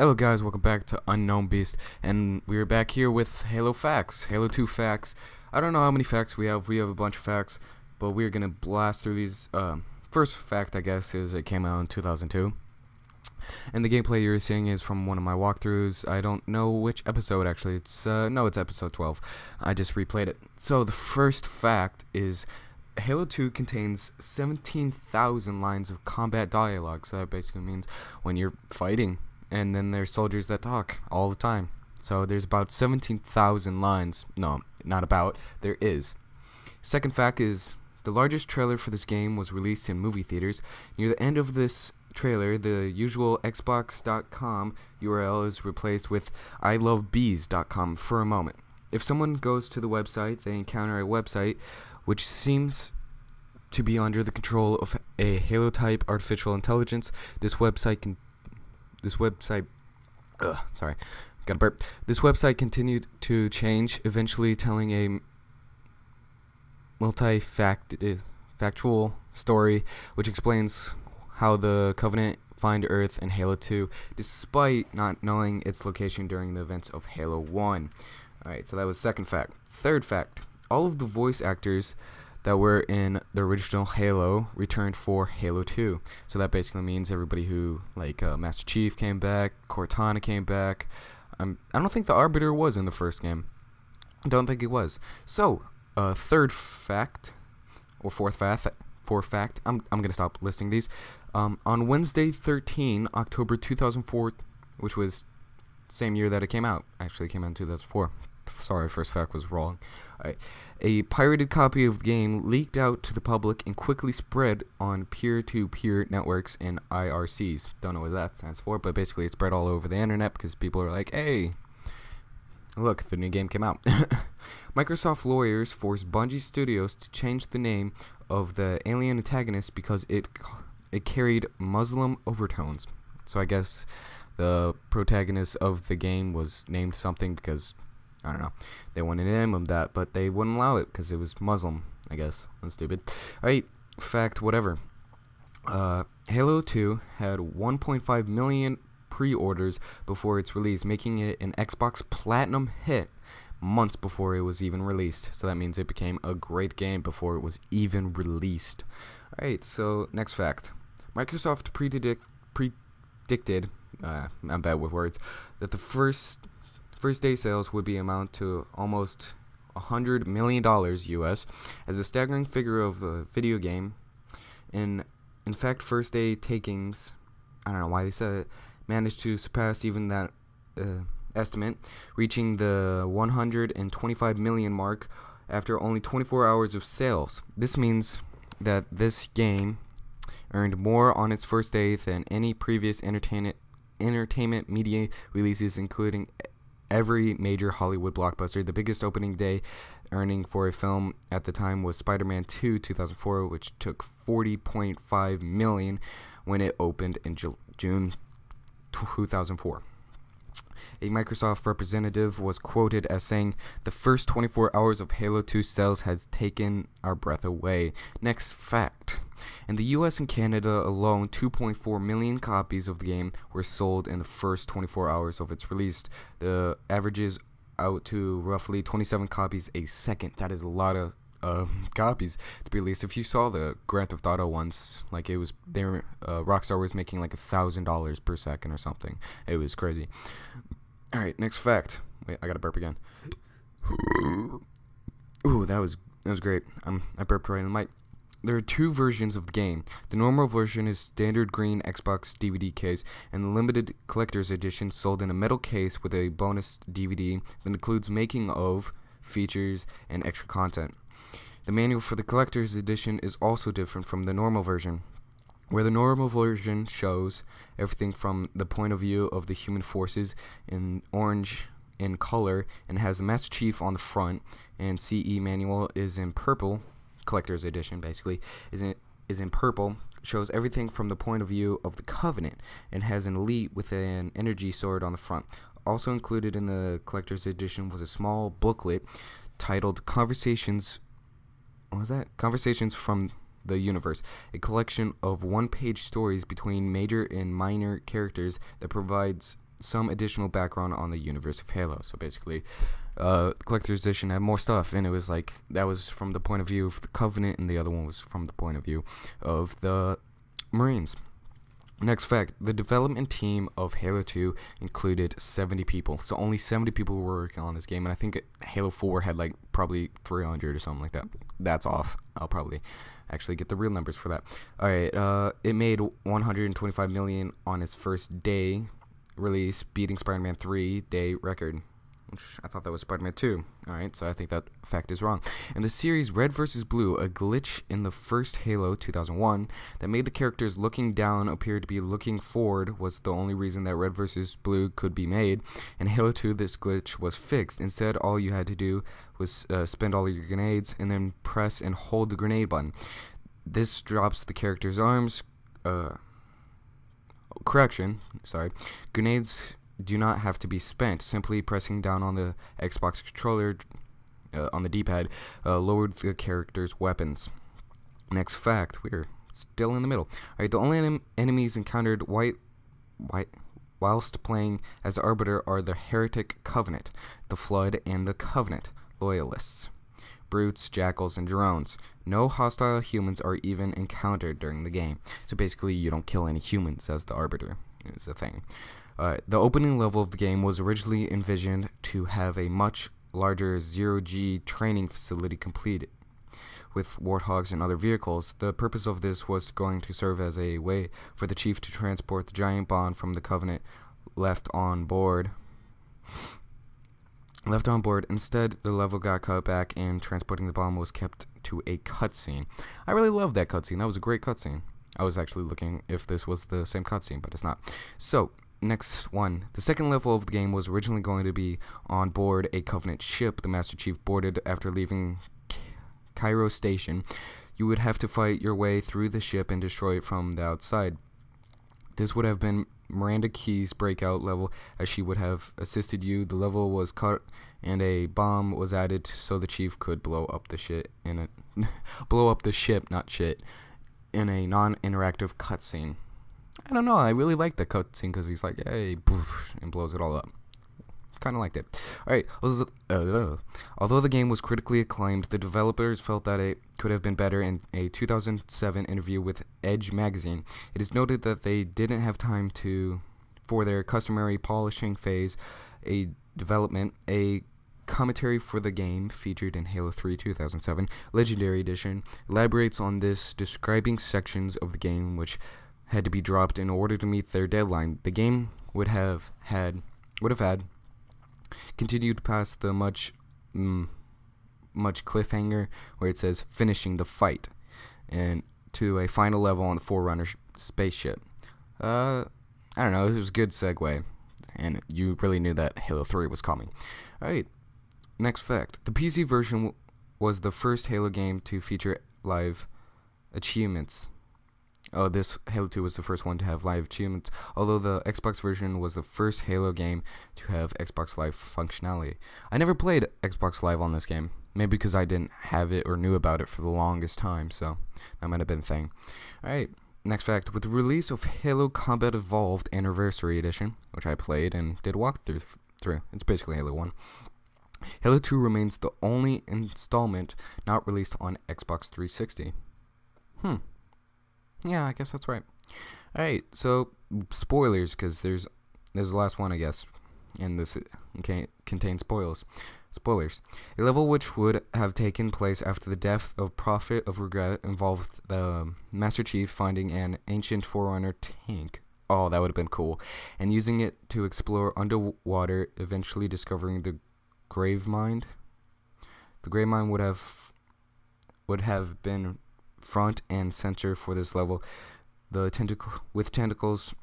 Hello guys, welcome back to Unknown Beast, and we're back here with Halo Facts, Halo 2 Facts. I don't know how many facts we have a bunch of facts, but we're gonna blast through these. First fact, I guess, is it came out in 2002, and the gameplay you're seeing is from one of my walkthroughs. I don't know which episode actually, it's episode 12, I just replayed it. So the first fact is Halo 2 contains 17,000 lines of combat dialogue, so that basically means when you're fighting, and then there's soldiers that talk all the time. So there's about 17,000 lines. No, not about. There is. Second fact is the largest trailer for this game was released in movie theaters. Near the end of this trailer, the usual Xbox.com URL is replaced with ilovebees.com for a moment. If someone goes to the website, they encounter a website which seems to be under the control of a Halo-type artificial intelligence. This website continued to change, eventually telling a multi-factual story which explains how the Covenant find Earth in Halo 2, despite not knowing its location during the events of Halo 1. Alright, so that was second fact. Third fact, all of the voice actors that were in the original Halo returned for Halo 2. So that basically means everybody who, like, Master Chief came back, Cortana came back. I don't think the Arbiter was in the first game. I don't think it was. So, third fact, or fourth fact, I'm gonna stop listing these. On Wednesday 13, October 2004, which was same year that it came out. Actually, it came out in 2004. Sorry, first fact was wrong. Alright. A pirated copy of the game leaked out to the public and quickly spread on peer-to-peer networks and IRCs. Don't know what that stands for, but basically it spread all over the internet because people are like, hey, look, the new game came out. Microsoft lawyers forced Bungie Studios to change the name of the alien antagonist because it carried Muslim overtones. So I guess the protagonist of the game was named something because, I don't know, they wanted to name him that, but they wouldn't allow it because it was Muslim, I guess. That's stupid. Alright, fact, whatever. Halo 2 had 1.5 million pre-orders before its release, making it an Xbox Platinum hit months before it was even released. So that means it became a great game before it was even released. Alright, so next fact. Microsoft predicted, I'm bad with words, that the first day sales would be amount to almost $100 million US, as a staggering figure of the video game. In fact, first day takings, I don't know why they said it, managed to surpass even that estimate, reaching the 125 million mark after only 24 hours of sales. This means that this game earned more on its first day than any previous entertainment media releases, including every major Hollywood blockbuster. The biggest opening day earning for a film at the time was Spider-Man 2 2004, which took 40.5 million when it opened in June 2004. A Microsoft representative was quoted as saying, "The first 24 hours of Halo 2 sales has taken our breath away." Next fact. In the US and Canada alone, 2.4 million copies of the game were sold in the first 24 hours of its release. The averages out to roughly 27 copies a second. That is a lot of copies to be released. If you saw the Grand Theft Auto ones, like Rockstar was making like $1,000 per second or something. It was crazy. All right, next fact. Wait, I gotta burp again. Ooh, that was great. I burped right in the mic. There are two versions of the game. The normal version is standard green Xbox DVD case, and the limited collector's edition sold in a metal case with a bonus DVD that includes making of, features, and extra content. The manual for the collector's edition is also different from the normal version, where the normal version shows everything from the point of view of the human forces in orange in color and has the Master Chief on the front, and CE manual is in purple. Collector's edition basically is in purple, shows everything from the point of view of the Covenant, and has an elite with an energy sword on the front. Also included in the collector's edition was a small booklet titled Conversations from the Universe, a collection of one-page stories between major and minor characters that provides some additional background on the universe of Halo. So basically, collector's edition had more stuff, and it was like that was from the point of view of the Covenant, and the other one was from the point of view of the Marines. Next fact, the development team of Halo 2 included 70 people. So only 70 people were working on this game, and I think Halo 4 had like probably 300 or something like that. That's off. I'll probably actually get the real numbers for that. Alright, it made $125 million on its first day release, beating Spider-Man 3 day record. Which I thought that was Spider-Man 2. Alright, so I think that fact is wrong. In the series Red vs. Blue, a glitch in the first Halo 2001 that made the characters looking down appear to be looking forward was the only reason that Red vs. Blue could be made. In Halo 2, this glitch was fixed. Instead, all you had to do was spend all your grenades and then press and hold the grenade button. This drops the character's arms. Grenades do not have to be spent. Simply pressing down on the Xbox controller on the D-pad lowered the character's weapons. Next fact, we're still in the middle. Alright, the only enemies encountered whilst playing as Arbiter are the Heretic Covenant, the Flood, and the Covenant Loyalists, brutes, jackals, and drones. No hostile humans are even encountered during the game. So basically, you don't kill any humans as the Arbiter. Is a thing. The opening level of the game was originally envisioned to have a much larger zero-G training facility completed with Warthogs and other vehicles. The purpose of this was going to serve as a way for the Chief to transport the giant bomb from the Covenant left on board. Instead, the level got cut back, and transporting the bomb was kept to a cutscene. I really loved that cutscene. That was a great cutscene. I was actually looking if this was the same cutscene, but it's not. So, next one. The second level of the game was originally going to be on board a Covenant ship the Master Chief boarded after leaving Cairo Station. You would have to fight your way through the ship and destroy it from the outside. This would have been Miranda Keyes' breakout level, as she would have assisted you. The level was cut and a bomb was added so the Chief could blow up the ship, not shit, in a non-interactive cutscene. I don't know, I really like the cutscene because he's like, hey, poof, and blows it all up. Kind of liked it. Alright, although the game was critically acclaimed, the developers felt that it could have been better. In a 2007 interview with Edge magazine, it is noted that they didn't have time for their customary polishing phase, a commentary for the game featured in Halo 3 2007 Legendary Edition elaborates on this, describing sections of the game which had to be dropped in order to meet their deadline. The game would have had continued past the much cliffhanger where it says finishing the fight, and to a final level on the Forerunner spaceship. I don't know, it was a good segue, and you really knew that Halo 3 was coming. Alright, next fact. The PC version was the first Halo game to feature live achievements. Oh, this Halo 2 was the first one to have live achievements, although the Xbox version was the first Halo game to have Xbox Live functionality. I never played Xbox Live on this game, maybe because I didn't have it or knew about it for the longest time, so that might have been a thing. Alright, next fact. With the release of Halo Combat Evolved Anniversary Edition, which I played and did a walkthrough through, it's basically Halo 1, Halo 2 remains the only installment not released on Xbox 360. Yeah, I guess that's right. Alright, so spoilers, because there's the last one, I guess, and this contains spoilers. A level which would have taken place after the death of Prophet of Regret involved the Master Chief finding an ancient Forerunner tank. Oh, that would have been cool. And using it to explore underwater, eventually discovering the Grave Mine. The Grave Mine would have been front and center for this level. The tentacles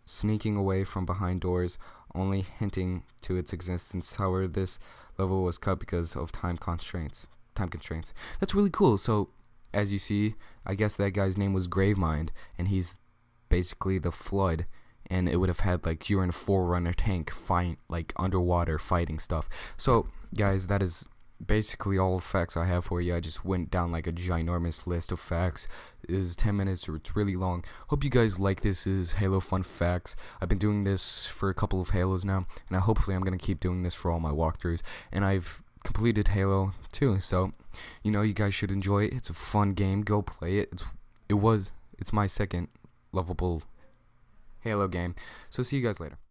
sneaking away from behind doors, only hinting to its existence. However, this level was cut because of time constraints. That's really cool. So, as you see, I guess that guy's name was Gravemind, and he's basically the Flood. And it would have had like you're in a Forerunner tank, like underwater fighting stuff. So, guys, that is basically all the facts I have for you. I just went down like a ginormous list of facts. It is 10 minutes, or it's really long. Hope you guys like this. Is Halo Fun Facts. I've been doing this for a couple of Halos now, and hopefully I'm going to keep doing this for all my walkthroughs. And I've completed Halo 2, so you guys should enjoy it. It's a fun game. Go play it. It's my second lovable Halo game. So see you guys later.